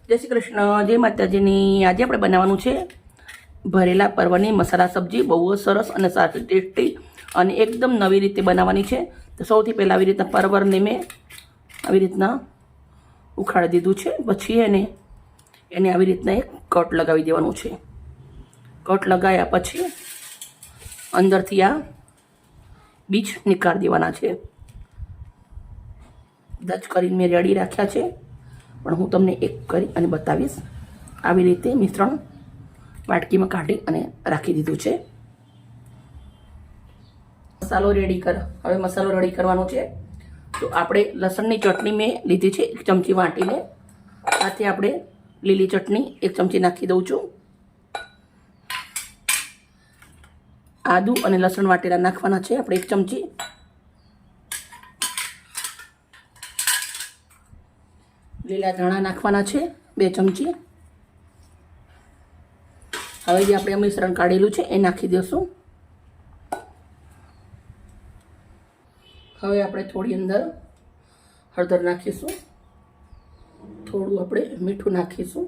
जय श्री कृष्ण, जय माताजीनी। आज આપણે બનાવવાનું છે ભરેલા પરવરની મસાલા સબ્જી। બહુ જ સરસ અને સારી ટેસ્ટી અને એકદમ નવી રીતે બનાવવાની છે। તો સૌથી પહેલા આવી રીતના પરવરને મેં આવી રીતના ઉખાડી દીધું છે। પછી એને આવી રીતના એક કટ લગાવી દેવાનું છે। કટ લગાવ્યા પછી અંદરથી આ બીજ નીકાળી દેવાના છે। દચ કરીને મેં રેડી રાખ્યા છે, પણ હું તમને એક કરી અને બતાવીશ। આવી રીતે મિશ્રણ વાટકીમાં કાઢી અને રાખી દીધું છે। મસાલો રેડી કર। હવે મસાલો રેડી કરવાનો છે। તો આપણે લસણની ચટણી મેં લીધી છે 1 ચમચી વાટીને। સાથે આપણે લીલી ચટણી 1 ચમચી નાખી દઉં છું। આદુ અને લસણ વાટેલા નાખવાના છે આપણે 1 ચમચી। લીલા ધાણા નાખવાના છે 2 ચમચી। હવે જે આપણે મિશ્રણ કાઢેલું છે એ નાખી દઈશું। હવે આપણે થોડી અંદર હળદર નાખીશું, થોડું આપણે મીઠું નાખીશું,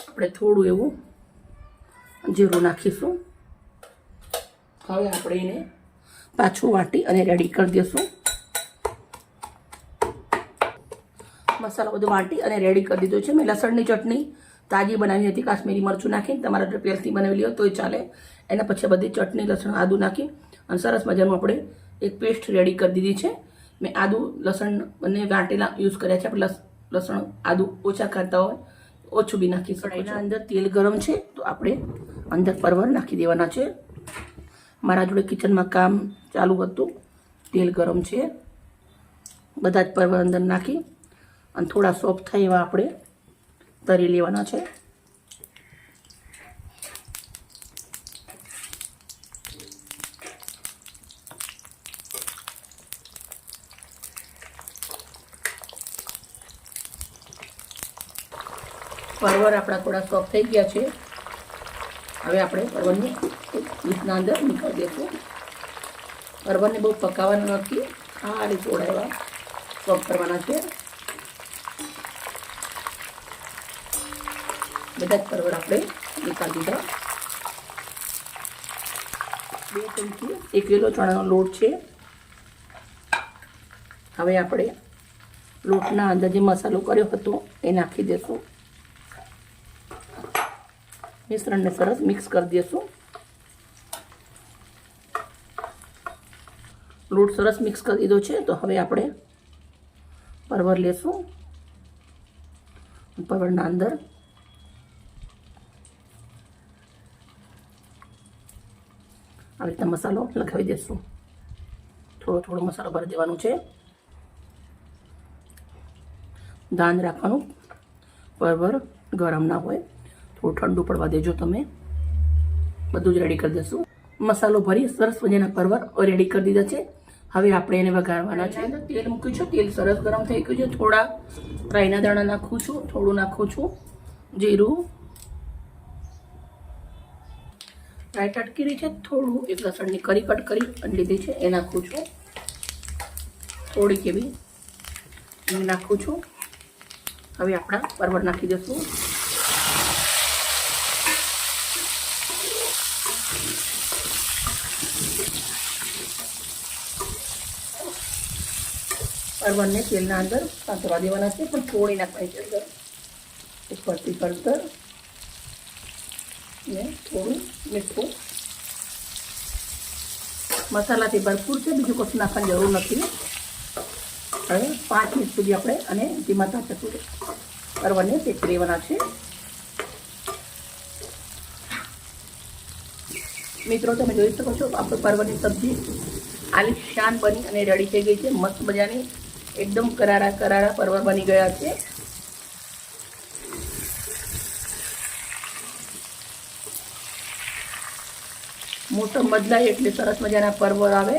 આપણે થોડું એવું જીરું નાખીશું। હવે આપણે એને પાછું વાટી અને રેડી કરી દઈશું। મસાલો બધો વાટી અને રેડી કરી દીધો છે। મેં લસણની ચટણી તાજી બનાવી હતી, કાશ્મીરી મરચું નાખીને। તમારે જો પહેલથી બનાવેલી હોય તોય ચાલે। એના પછી બધી ચટણી લસણ આદુ નાખી અને સરસ મજાનું આપણે એક પેસ્ટ રેડી કરી દીધી છે। મેં આદુ લસણ બંને વાટેલા યુઝ કર્યા છે। આપણે લસણ આદુ ઓછા ખાતા હોય ઓછું બી નાખી શકો। એના અંદર તેલ ગરમ છે તો આપણે અંદર પરવર નાખી દેવાના છે। મારા જોડે કિચનમાં કામ ચાલુ હતું, તેલ ગરમ છે। બધા જ પરવર અંદર નાખી અને થોડા સોફ્ટ થાય એવા આપણે તરી લેવાના છે। પરવર આપણા થોડા સોફ્ટ થઈ ગયા છે। હવે આપણે પરવરને ડીશના અંદર નીકાળી દઈશું। પરવરને બહુ પકાવવાના નથી, ખાલી થોડા એવા સોફ્ટ કરવાના છે। બધા જ પરવર આપણે નીકાળી દીધા। 2 ચમચી 1 કિલો ચણાનો લોટ છે। હવે આપણે લોટના અંદર જે મસાલો કર્યો હતો એ નાખી દઈશું। મિશ્રણને સરસ મિક્સ કરી દઈશું। લોટ સરસ મિક્સ કરી દીધો છે। તો હવે આપણે પરવર લેશું, પરવરના અંદર આવી રીતે મસાલો લગાવી દઈશું। થોડો થોડો મસાલો ભરી દેવાનો છે। ધ્યાન રાખવાનું પરવર ગરમ ના હોય, થોડું ઠંડુ પડવા દેજો તમે। બધું જ રેડી કરી દઈશું। મસાલો ભરી સરસ મજાના પરવર રેડી કરી દીધા છે। હવે આપણે એને વઘારવાના છે। તેલ મૂક્યું છે, તેલ સરસ ગરમ થઈ ગયું છે। થોડા રાઈના દાણા નાખું છું, થોડું નાખું છું જીરું, રાઈ ટટકી છે, થોડું એક લસણની કરી કટ કરી અને લીધી છે એ નાખું છું, થોડીક એવી નાખું છું। હવે આપણા પરવર નાખી દઈશું। પરવરને તેલના અંદર સાંતળવા દેવાના છે, પણ થોડી નાખવાની છે અંદર ઉપરથી હળદર ને થોડું મીઠું। મસાલાથી ભરપૂર છે, બીજું કશું નાખવાની જરૂર નથી। હવે 5 મિનિટ સુધી આપણે અને ધીમા તાપે પરવરને શેકી દેવાના છે। મિત્રો તમે જોઈ શકો છો આપણે પરવરની સબ્જી આલિશાન બની અને રેડી થઈ ગઈ છે। મસ્ત મજાની એકદમ કરારા કરારા પરવર બની ગયા છે। મોટો બદલાય એટલે સરસ મજાના પરવર આવે।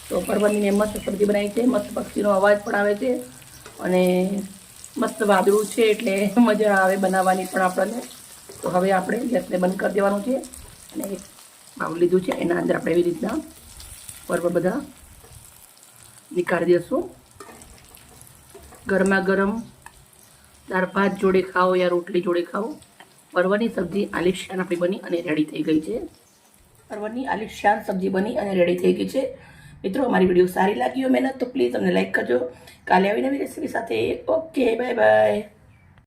તો પરવરની મેં મસ્ત સબ્જી બનાવી છે, મસ્ત પક્ષીનો અવાજ પણ આવે છે અને મસ્ત વાદળું છે એટલે મજા આવે બનાવવાની પણ આપણને। તો હવે આપણે ગેસને બંધ કરી દેવાનું છે અને એક બાઉલ લીધું છે, એના અંદર આપણે એવી રીતના પરવર બધા નીકાળી દઈશું। ગરમા ગરમ દાળ ભાત જોડે ખાઓ યા રોટલી જોડે ખાઓ. પરવરની સબ્જી આલિશાન આપણી બની અને રેડી થઈ ગઈ છે. પરવરની આલિશાન સબ્જી બની અને રેડી થઈ ગઈ છે. મિત્રો, અમારી વિડીયો સારી લાગી હોય મહેનત તો પ્લીઝ અમને લાઈક કરજો. કાલે આવી નવી રેસીપી સાથે. Okay, bye bye.